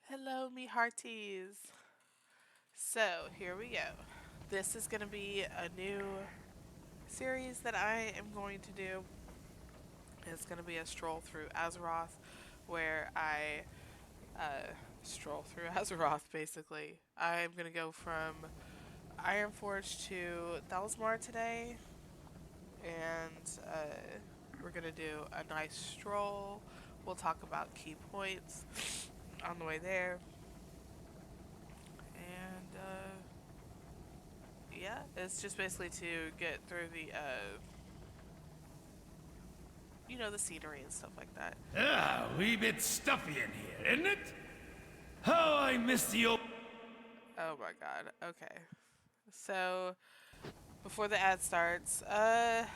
Hello, me hearties. So, here we go. This is going to be a new series that I am going to do. It's going to be a stroll through Azeroth, where I stroll through Azeroth, basically. I'm going to go from Ironforge to Talismar today, and we're going to do a nice stroll. We'll talk about key points on the way there, and yeah, it's just basically to get through the scenery and stuff like that. Ah, a wee bit stuffy in here, isn't it? How I miss the old... Oh my god. Okay. So, before the ad starts, I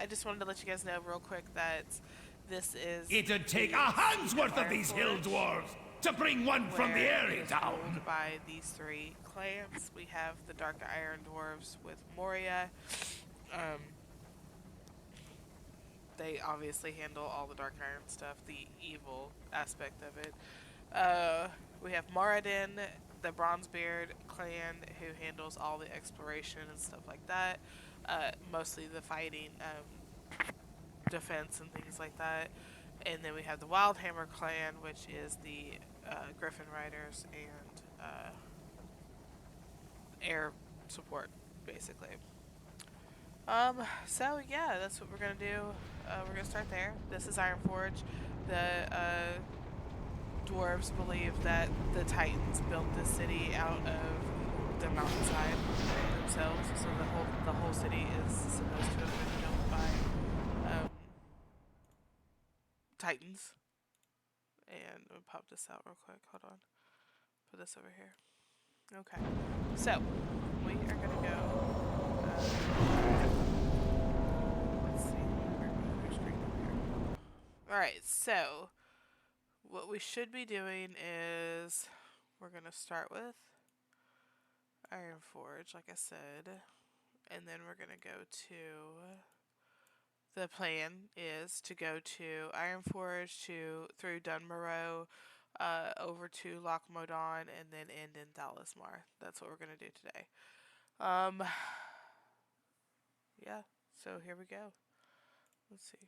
just wanted to let you guys know real quick that this is It'd take the a hand's Siege of worth of these hill Ironforge, dwarves to bring one from the where it airy is ruled town. by these three clans. We have the Dark Iron Dwarves with Moria. Um, they obviously handle all the Dark Iron stuff, the evil aspect of it. We have Moradin, the Bronzebeard clan, who handles all the exploration and stuff like that. Mostly the fighting, defense, and things like that. And then we have the Wildhammer clan, which is the Griffin Riders and air support, basically. So yeah, that's what we're gonna do. We're gonna start there. This is Ironforge. The dwarves believe that the Titans built this city out of the mountainside themselves, so the whole city is supposed to have been built by Titans. And let me pop this out real quick. Hold on. Put this over here. Okay. So we are gonna go. Let's see. All right. So what we should be doing is we're gonna start with Ironforge, like I said, and then we're gonna go to. The plan is to go to Ironforge to through Dunmorrow, over to Loch Modan, and then end in Talismar. That's what we're gonna do today. Um, yeah. So here we go. Let's see.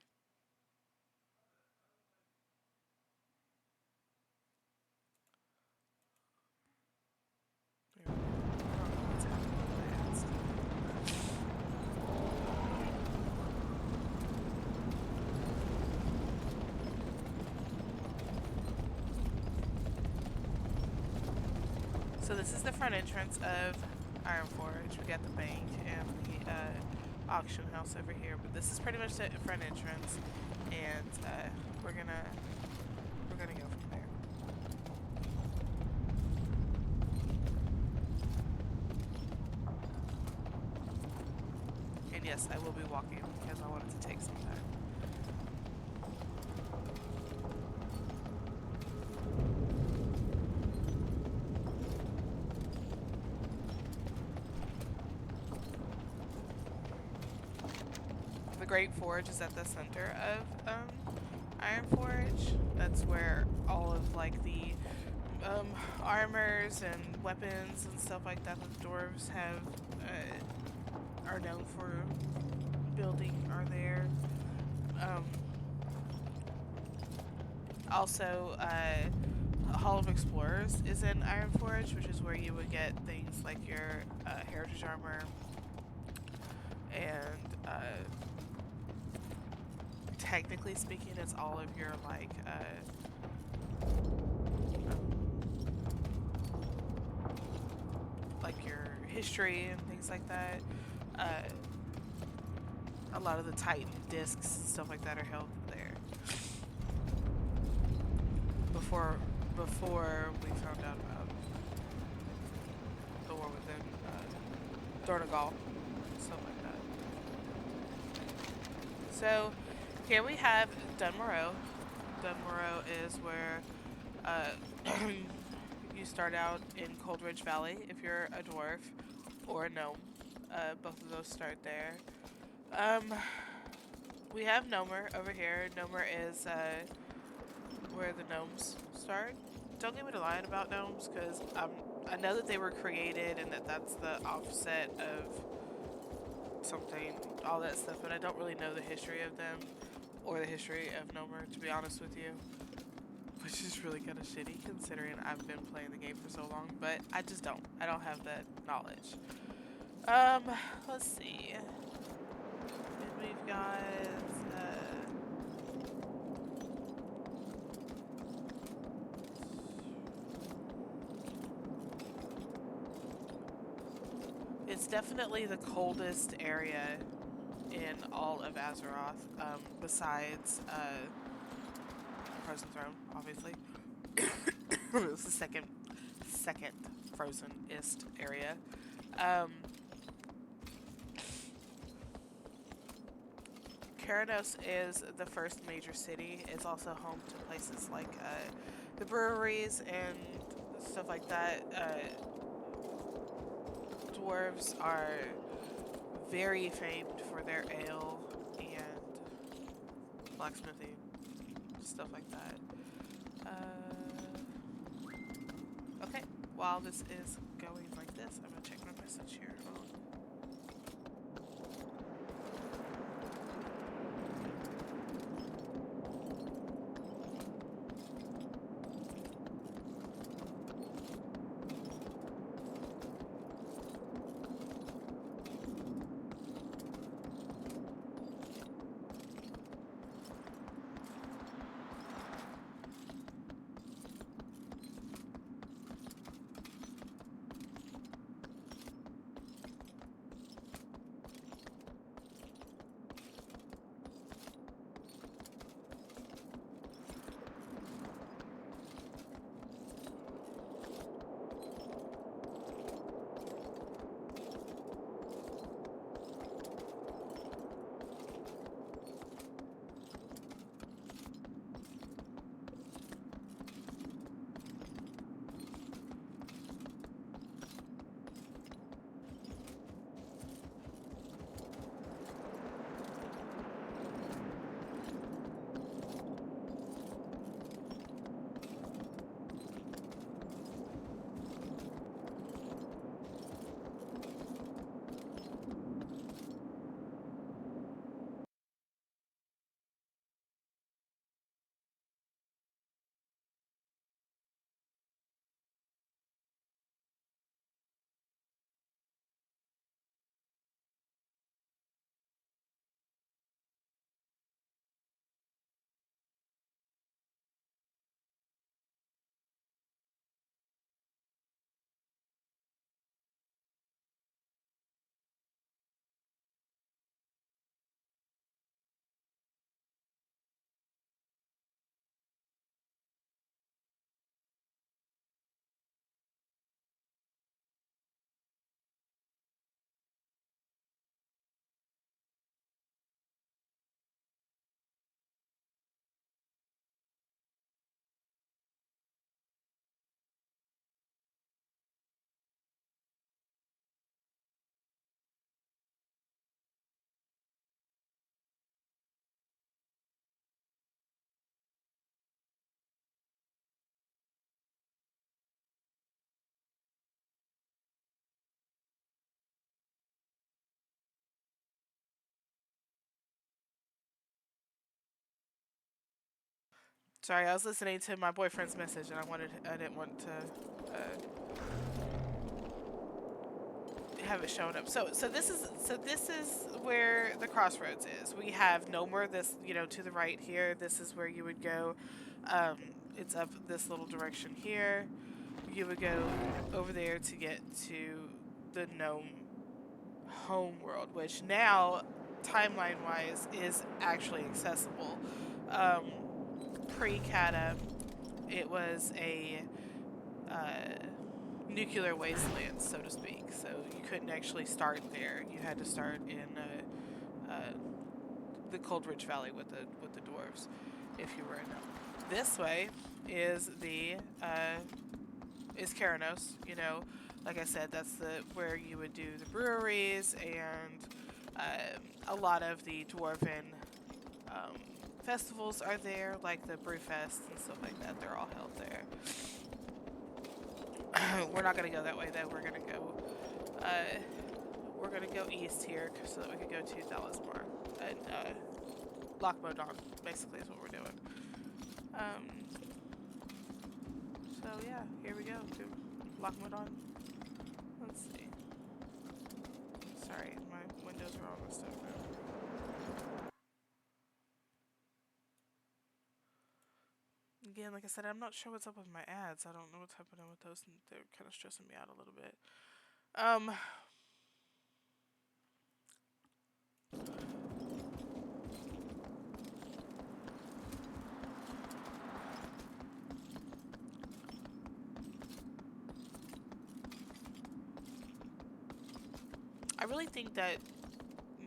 There we go. I don't know what's happening with my ads. So this is the front entrance of Ironforge. We got the bank and the auction house over here, but this is pretty much the front entrance, and we're gonna go from there. And yes, I will be walking because I wanted to take some time. The Great Forge is at the center of Ironforge. That's where all of like the armors and weapons and stuff like that the dwarves have are known for building are there. Um, Also, Hall of Explorers is in Ironforge, which is where you would get things like your heritage armor and technically speaking, it's all of your like your history and things like that. Uh, a lot of the Titan discs and stuff like that are held there. Before we found out about the war within Dornagal, stuff like that. So here we have Dunmorrow. Dunmorrow is where uh, you start out in Coldridge Valley if you're a dwarf or a gnome. Both of those start there. Um, we have Nomer over here. Nomer is where the gnomes start. don't get me to lying about gnomes, because I know that they were created and that that's the offset of something, all that stuff, but I don't really know the history of them or the history of Gnomer, to be honest with you. Which is really kind of shitty considering I've been playing the game for so long, but I just don't. I don't have that knowledge. Let's see. And we've got, it's definitely the coldest area in all of Azeroth, besides, Frozen Throne, obviously. It's the second frozenest area. Keranos is the first major city. It's also home to places like the breweries and stuff like that. Dwarves are very famed for their ale and blacksmithing, stuff like that. Okay, while this is going like this, I'm gonna check my message here. Hold on. Sorry, I was listening to my boyfriend's message, and I didn't want to have it shown up. So this is where the crossroads is. We have Nomer, this, to the right here. This is where you would go. It's up this little direction here. You would go over there to get to the gnome home world, which now, timeline wise, is actually accessible. Pre-Cata, it was a nuclear wasteland, so to speak. So you couldn't actually start there. You had to start in the Coldridge Valley with the dwarves, if you were in them. This way is is Keranos. Like I said, that's where you would do the breweries and a lot of the dwarven festivals are there, like the brew fest and stuff like that. They're all held there. We're not gonna go that way though. Uh, we're gonna go east here so that we can go to Talismar and Loch Modan. Basically, is what we're doing. Um, so yeah, here we go to Loch Modan. Let's see. Sorry, my windows are all messed up now. Again, like I said, I'm not sure what's up with my ads. I don't know what's happening with those, and they're kind of stressing me out a little bit. I really think that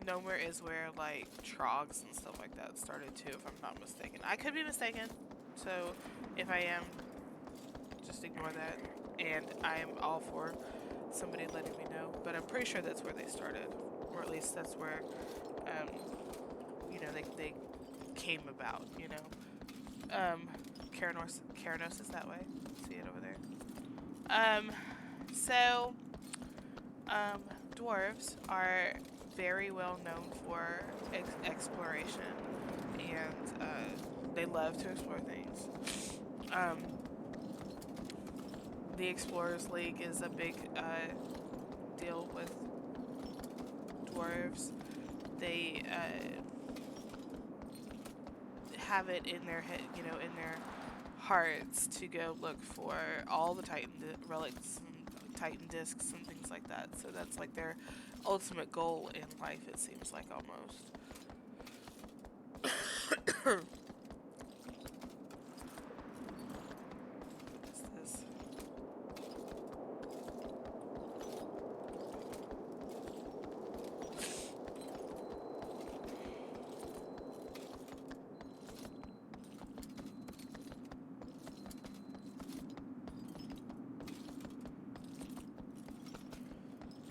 nowhere is where like trogs and stuff like that started too, if I'm not mistaken. I could be mistaken, so if I am, just ignore that. And I am all for somebody letting me know, but I'm pretty sure that's where they started, or at least that's where, um, they came about. Keranos is that way. See it over there. So Um, dwarves are very well known for exploration, and they love to explore things. Um, the Explorers League is a big deal with dwarves. They have it in their head, in their hearts to go look for all the Titan relics and Titan discs and things like that. So that's like their ultimate goal in life, it seems like almost. What is this?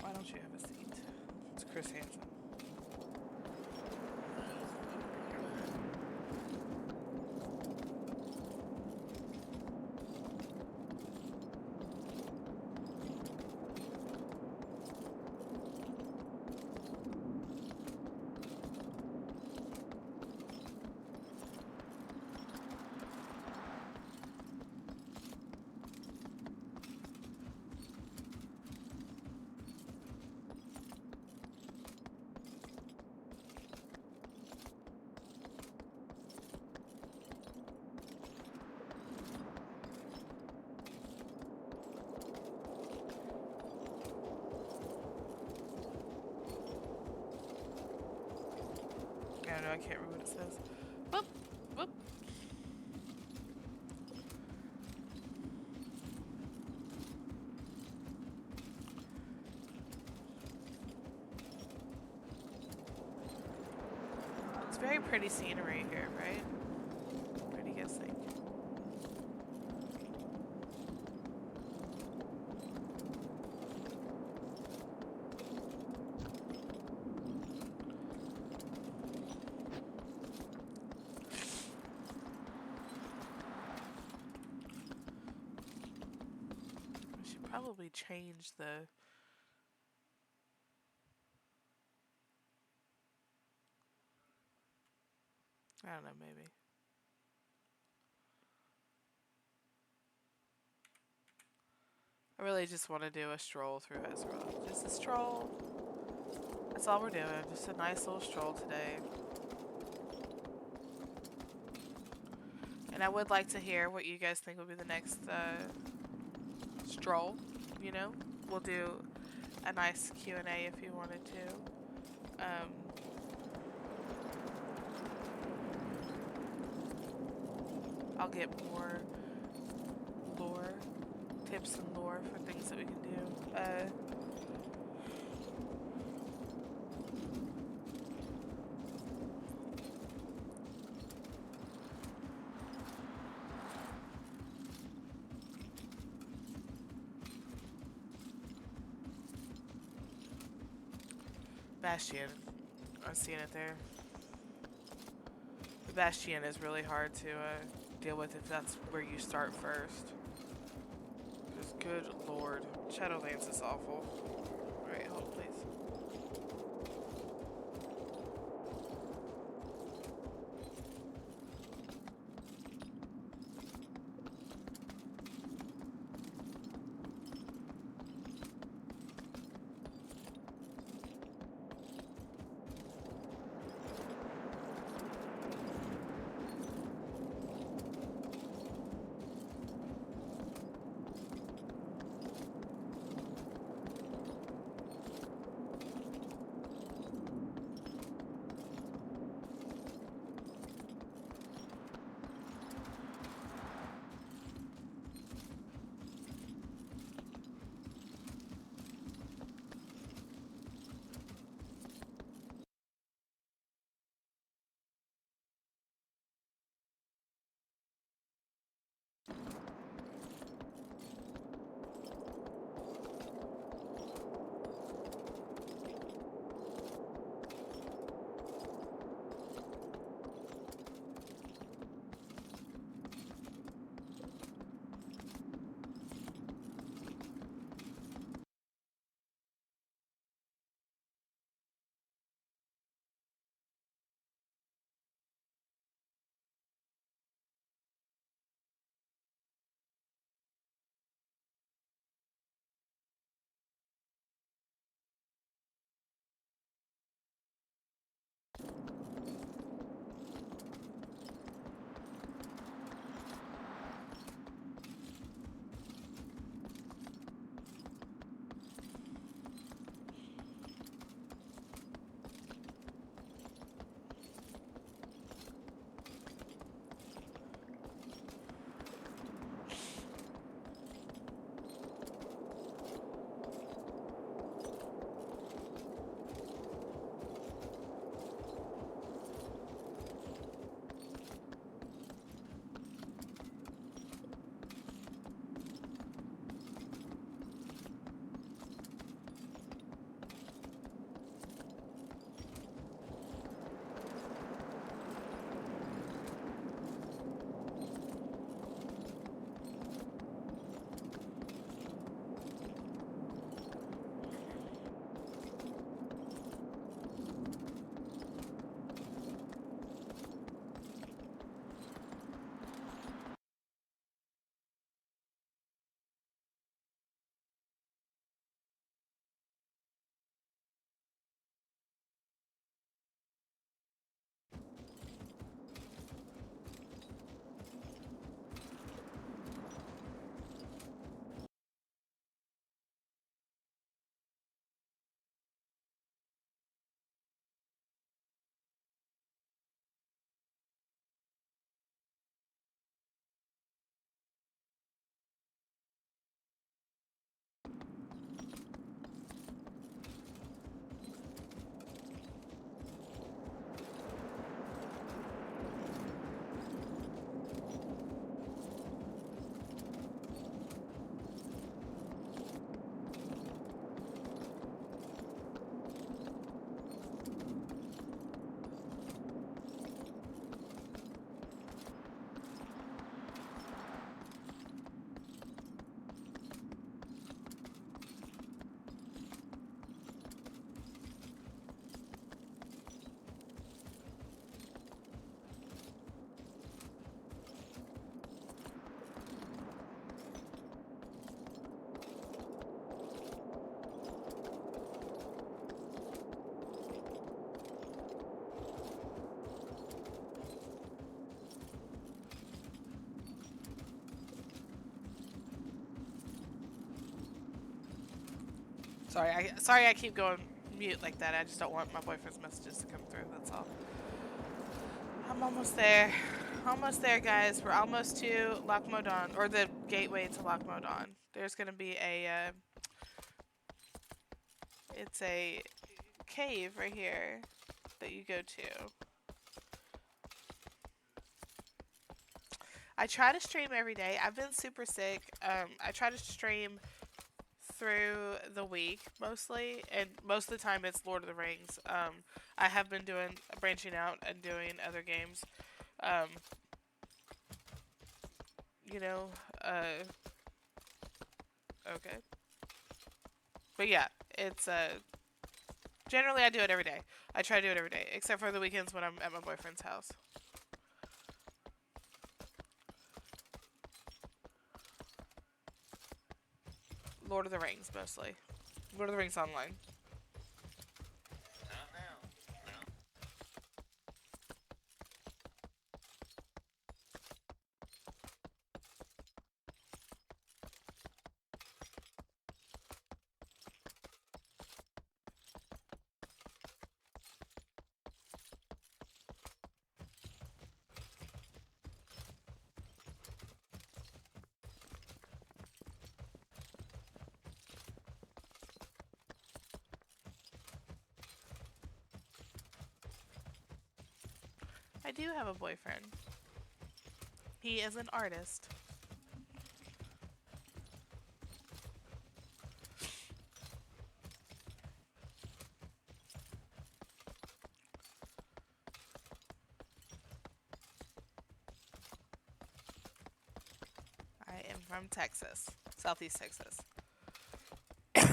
Why don't you have a seat? It's Chris Hansen. I don't know, I can't remember what it says. Whoop, whoop. It's very pretty scenery here, right? Pretty guessing. I should probably change the... I don't know, maybe. I really just want to do a stroll through Azeroth. Just a stroll. That's all we're doing. Just a nice little stroll today. And I would like to hear what you guys think would be the next stroll. We'll do a nice Q&A if you wanted to. I'll get more lore, tips and lore for things that we can do. Bastion. I'm seeing it there. Bastion is really hard to deal with if that's where you start first. Just good lord. Shadowlands is awful. Alright, hold please. Sorry I keep going mute like that. I just don't want my boyfriend's messages to come through. That's all. I'm almost there. Almost there, guys. We're almost to Loch Modan, or the gateway to Loch Modan. There's gonna be it's a cave right here that you go to. I try to stream every day. I've been super sick. I try to stream through the week mostly, and most of the time it's Lord of the Rings. I have been doing branching out and doing other games, Um, you know, okay. But yeah, it's generally I do it every day. I try to do it every day, except for the weekends when I'm at my boyfriend's house. Lord of the Rings mostly. Lord of the Rings online. I do have a boyfriend. He is an artist. I am from Texas, Southeast Texas. But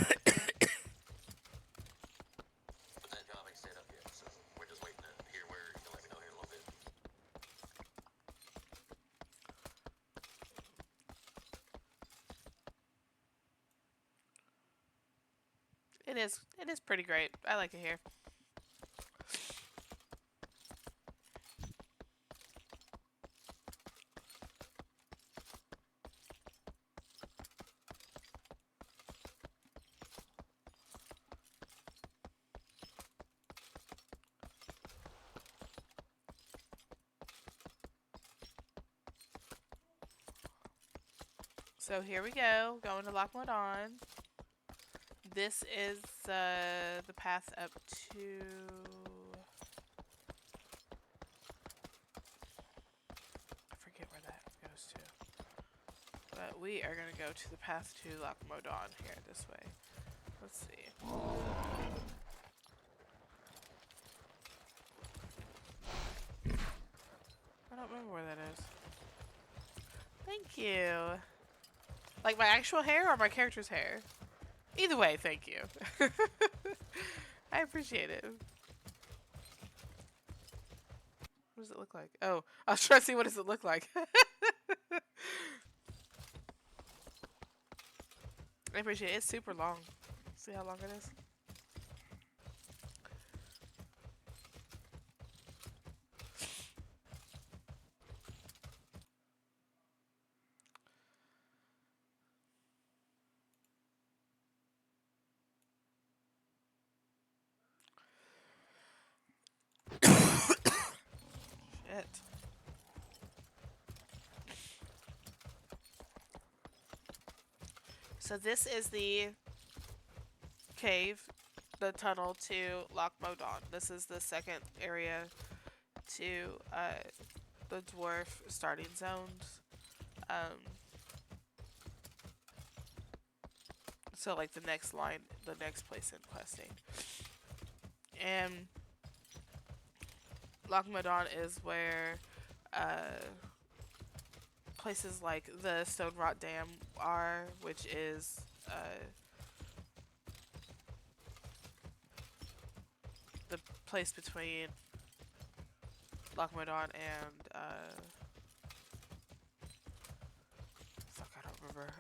that job ain't set up yet, so we're just waiting to hear where you'll let me know here in a little bit. It is. It is pretty great. I like it here. So here we go, going to Loch Modan. This is the path up to. I forget where that goes to. But we are going to go to the path to Loch Modan here, this way. Let's see. I don't remember where that is. Thank you. Like my actual hair or my character's hair? Either way, thank you. I appreciate it. What does it look like? Oh, I was trying to see what does it look like. I appreciate it. It's super long. See how long it is? Shit. So this is the cave, the tunnel to Loch Modan. This is the second area to the dwarf starting zones. So like the next line, the next place in questing. And Loch Modan is where places like the Stone Rot Dam are, which is the place between Loch Modan and fuck, I don't remember.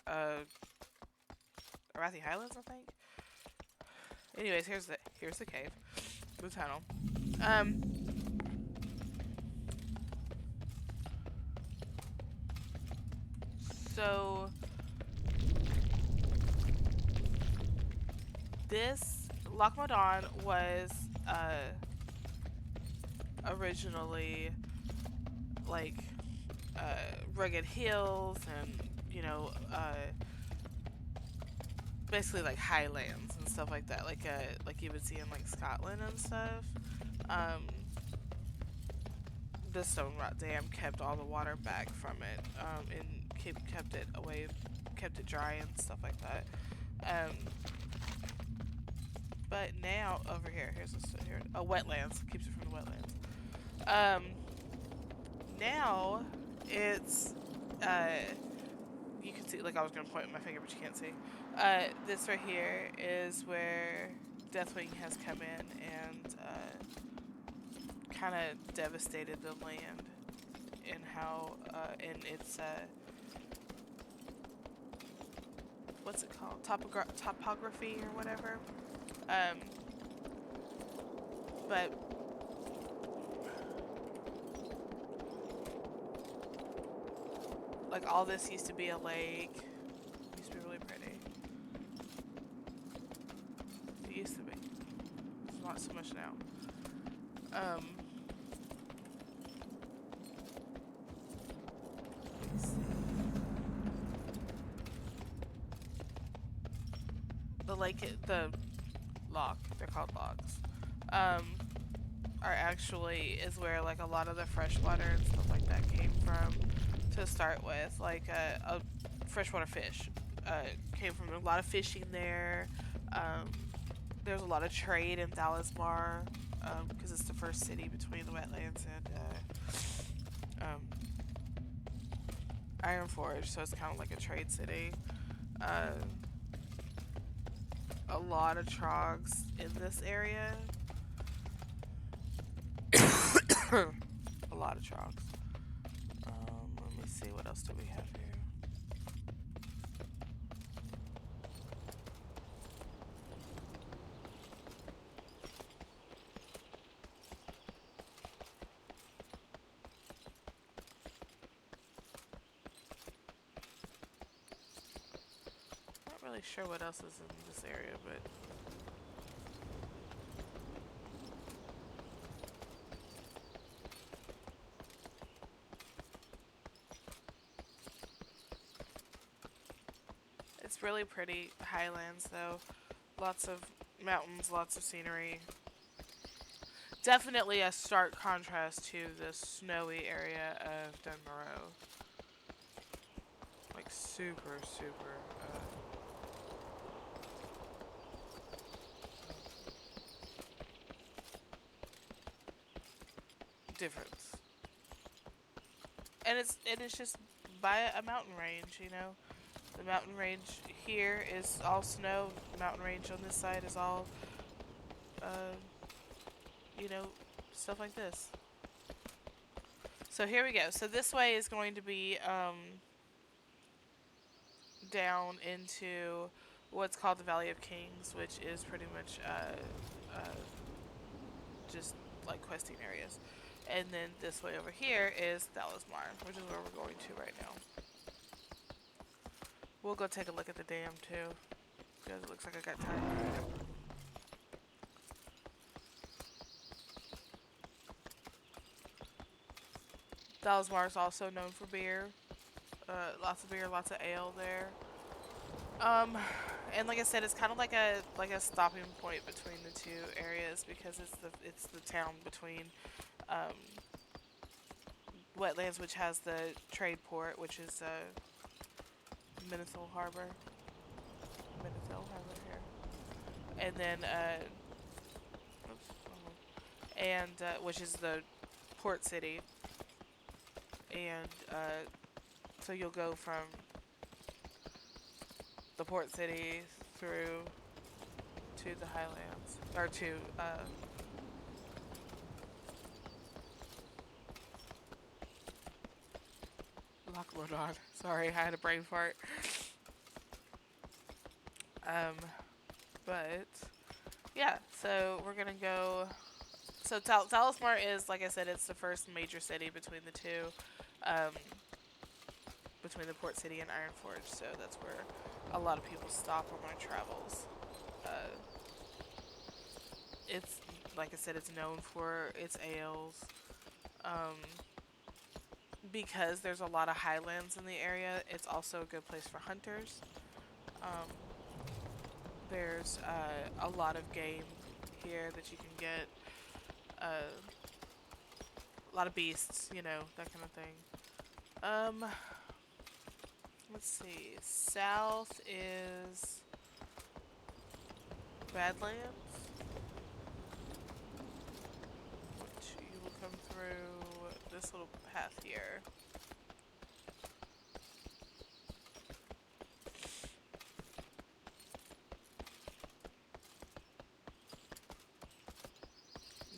Arathi Highlands, I think. Anyways, here's the cave, the tunnel. So this Loch Modan was originally like rugged hills and basically like highlands and stuff like that, like you would see in like Scotland and stuff. The Stone Rot Dam kept all the water back from it, and kept it away, kept it dry and stuff like that. But now over here, here's wetlands, keeps it from the wetlands. now, it's uh, you can see, like I was gonna point with my finger, but you can't see. This right here is where Deathwing has come in and kind of devastated the land in how in its what's it called, topography or whatever. Um, but like all this used to be a lake. It used to be really pretty. It used to be. It's not so much now. Let's see. The lake, the loch, they're called lochs, are actually is where like a lot of the freshwater and stuff like that came from to start with. Like a freshwater fish came from a lot of fishing there. There's a lot of trade in Talismar because it's the first city between the wetlands and Ironforge, so it's kind of like a trade city. A lot of trogs in this area. A lot of trogs. Let me see, what else do we have here? Not really sure what else is in this area, but it's really pretty highlands though. Lots of mountains, lots of scenery. Definitely a stark contrast to the snowy area of Dunmorrow. Like super, super difference. And it's just by a mountain range, you know. The mountain range here is all snow. Mountain range on this side is all, uh, you know, stuff like this. So here we go. So this way is going to be down into what's called the Valley of Kings, which is pretty much just like questing areas. And then this way over here is Talismar, which is where we're going to right now. We'll go take a look at the dam too, because it looks like I got time. Talismar is also known for beer. Lots of beer, lots of ale there. And like I said, it's kind of like a stopping point between the two areas because it's the town between wetlands, which has the trade port, which is Menethil Harbor. Menethil Harbor here, and then which is the port city, and so you'll go from the port city through to the highlands, or to Loch Modan. Sorry, I had a brain fart. But yeah, so we're gonna go. So Talismar is, like I said, it's the first major city between the two, between the port city and Ironforge. So that's where a lot of people stop on their travels. It's like I said, it's known for its ales. Because there's a lot of highlands in the area, it's also a good place for hunters. There's a lot of game here that you can get. A lot of beasts, you know, that kind of thing. Let's see. South is Badlands, which you will come through this little path here.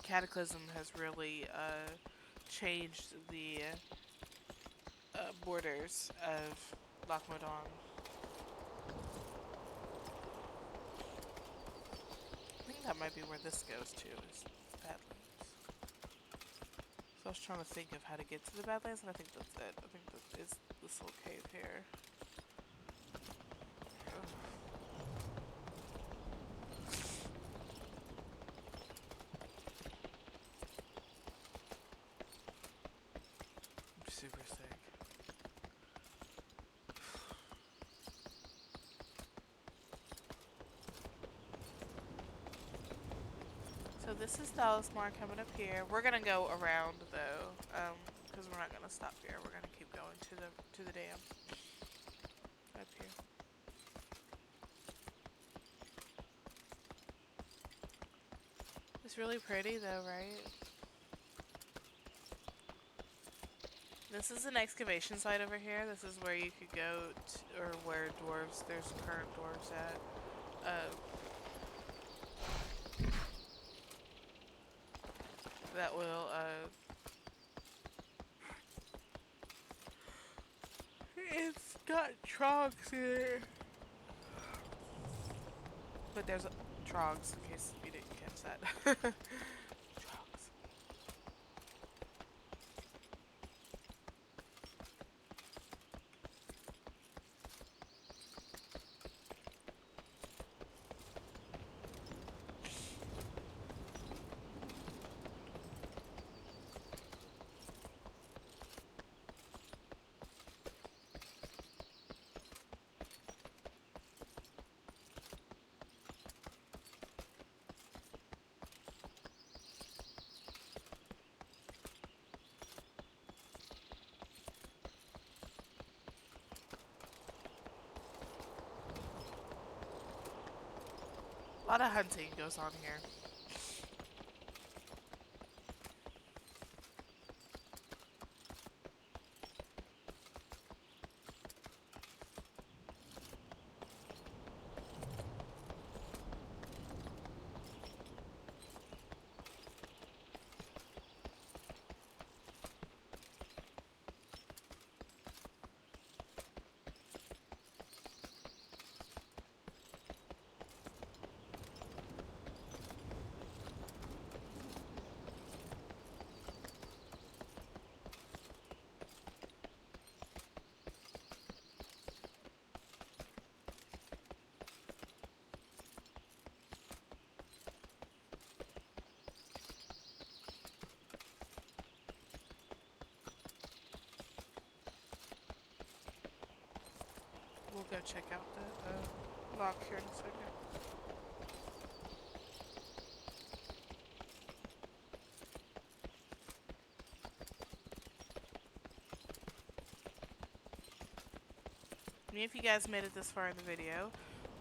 Cataclysm has really changed the borders of Loch Modan. I think that might be where this goes to, is Badlands. So I was trying to think of how to get to the Badlands, and I think that's it. I think that is this little cave here. I'm super sick. So this is Dallasmar coming up here. We're gonna go around though, because we're not gonna stop here. We're gonna keep going to the dam up here. It's really pretty though, right? This is an excavation site over here. This is where you could go to, or where dwarves, there's current dwarves at. That will, it's got trogs here. But there's trogs, in case you didn't catch that. Trogs. A lot of hunting goes on here. We'll go check out the lock here in a second. If you guys made it this far in the video,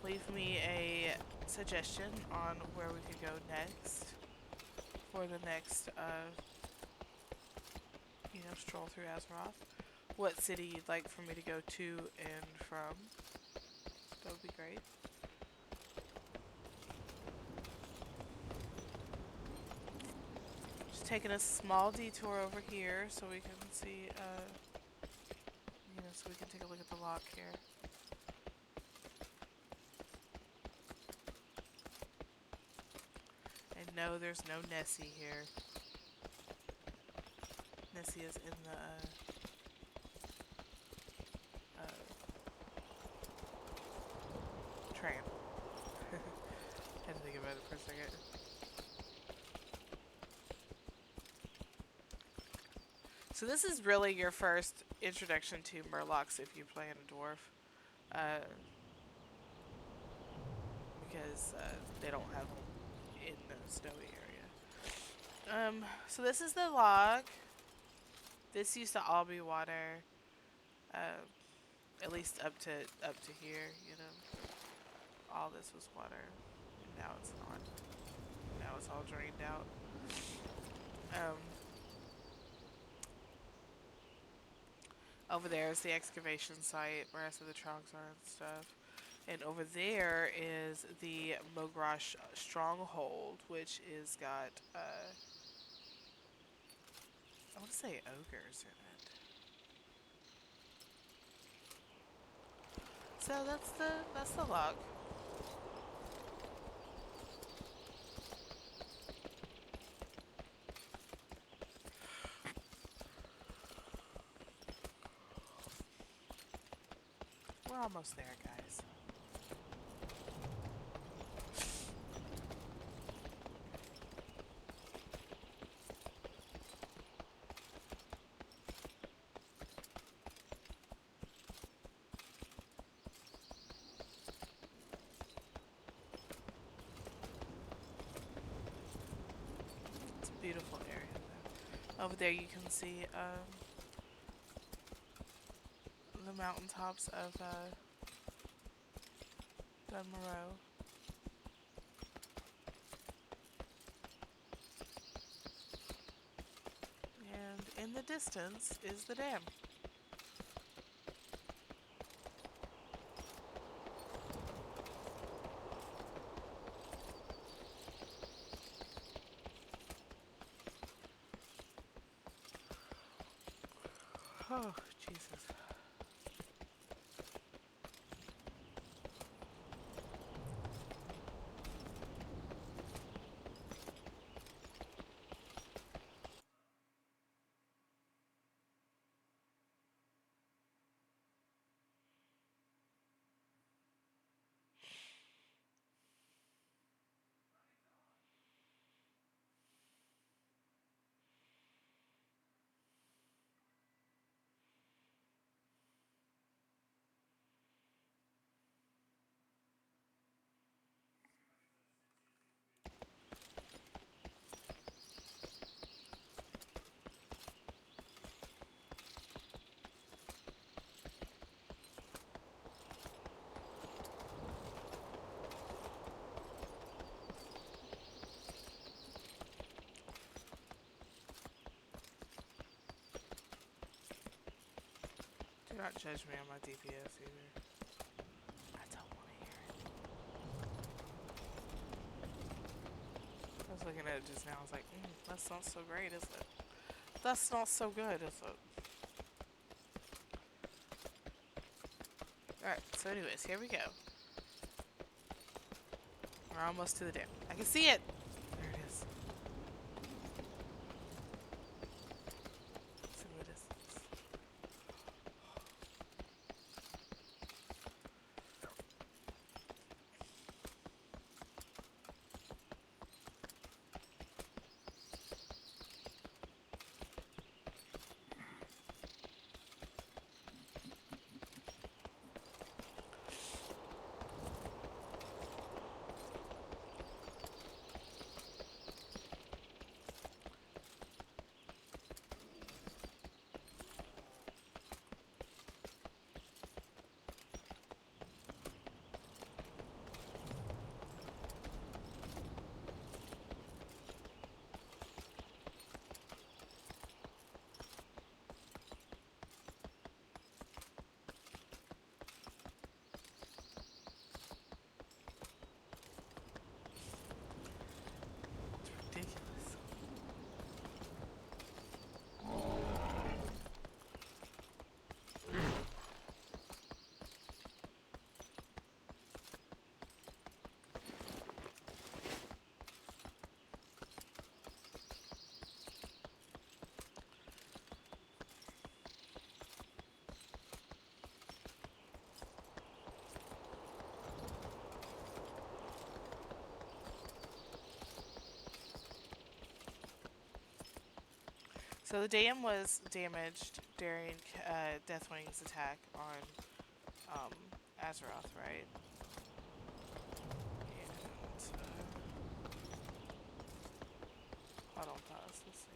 leave me a suggestion on where we could go next for the next, stroll through Azeroth. What city you'd like for me to go to and from. That would be great. Just taking a small detour over here so we can see, so we can take a look at the lock here. And no, there's no Nessie here. Nessie is in the, tram. Had to think about it for a second. So this is really your first introduction to Murlocs if you play in a dwarf. Because they don't have them in the snowy area. So this is the log. This used to all be water. At least up to here, all this was water, and now it's not. Now it's all drained out. Over there is the excavation site where I said the trunks are and stuff. And over there is the Mogrash stronghold, which is got I want to say ogres in it. So that's the log. We're almost there, guys. It's a beautiful area, though. Over there, you can see the mountaintops of Dunmorrow. And in the distance is the dam. Oh, Jesus. Do not judge me on my DPS either. I don't want to hear it. I was looking at it just now. I was like, that's not so great, is it? That's not so good, is it? Alright, so anyways, here we go. We're almost to the dam. I can see it! There it is. Let's see what it is. Ridiculous. So the dam was damaged during Deathwing's attack on Azeroth, right? And hold on, pause. Let's see.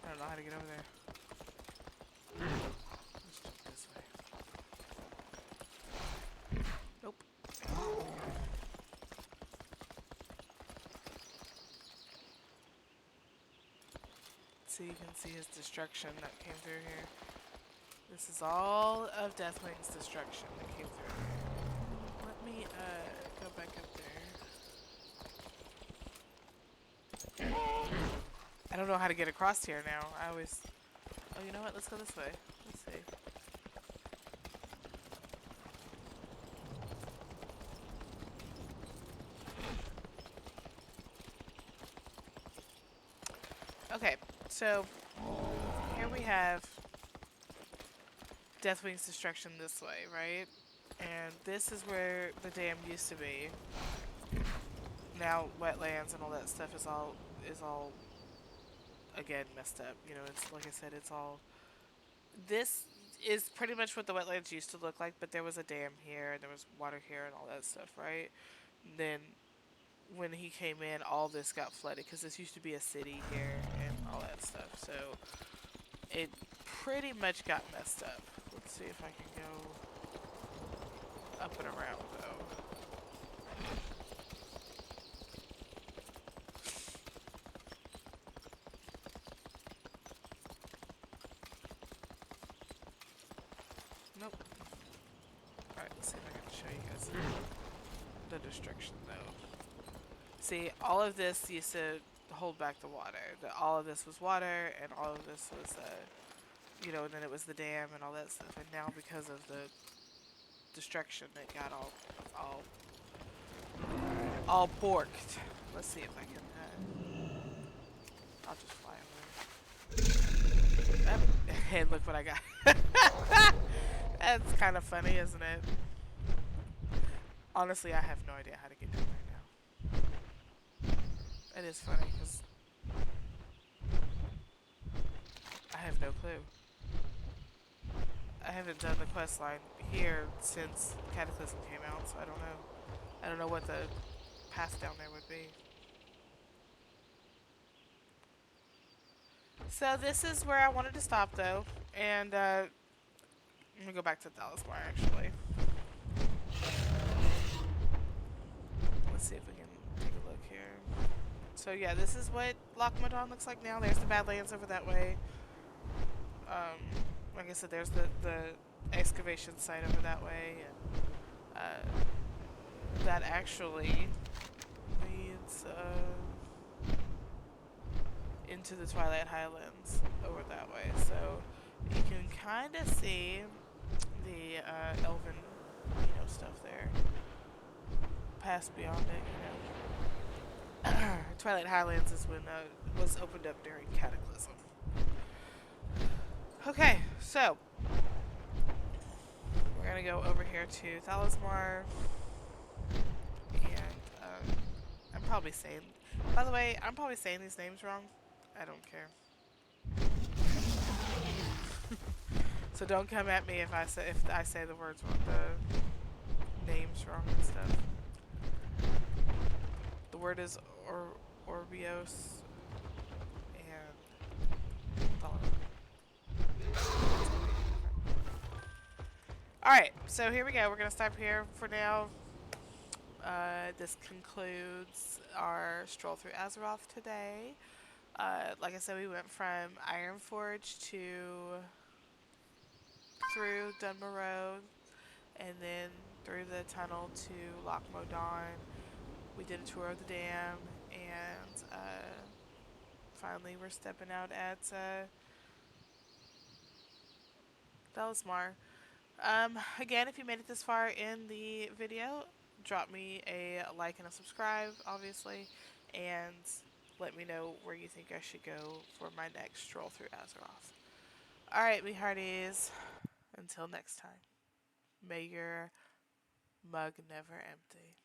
I don't know how to get over there. So you can see his destruction that came through here. This is all of Deathwing's destruction that came through here. Let me go back up there. I don't know how to get across here now. I always... Oh, you know what? Let's go this way. Let's see. Okay, so here we have Deathwing's destruction this way, right? And this is where the dam used to be. Now wetlands and all that stuff is all again messed up. You know, it's like I said, it's all. This is pretty much what the wetlands used to look like, but there was a dam here and there was water here and all that stuff, right? And then when he came in, all this got flooded because this used to be a city here and all that stuff. So it pretty much got messed up. Let's see if I can go up and around though. Nope. Alright, let's see if I can show you guys the destruction though. See, all of this used to hold back the water. All of this was water and all of this was you know, and then it was the dam and all that stuff. And now because of the destruction, it got all borked. Let's see if I can. I'll just fly over. And look what I got. That's kind of funny, isn't it? Honestly, I have no idea how to get down right now. It is funny because I have no clue. I haven't done the quest line here since Cataclysm came out, so I don't know. I don't know what the path down there would be. So this is where I wanted to stop though, and I'm gonna go back to Talismar actually. Let's see if we can take a look here. So yeah, this is what Loch Modan looks like now. There's the Badlands over that way. Like I said, there's the excavation site over that way, and that actually leads into the Twilight Highlands over that way. So you can kind of see the elven, you know, stuff there. Past beyond it, you know. Twilight Highlands is when was opened up during Cataclysm. Okay, so we're gonna go over here to Talismar, and I'm probably saying. By the way, I'm probably saying these names wrong. I don't care. So don't come at me if I say the words wrong, the names wrong and stuff. The word is Orbios and Alright, so here we go. We're going to stop here for now. This concludes our stroll through Azeroth today. Like I said, we went from Ironforge through Dunmer Road, and then through the tunnel to Loch Modan. We did a tour of the dam, and finally we're stepping out at Talismar. Again, if you made it this far in the video, drop me a like and a subscribe, obviously, and let me know where you think I should go for my next stroll through Azeroth. Alright, me hearties, until next time, may your mug never empty.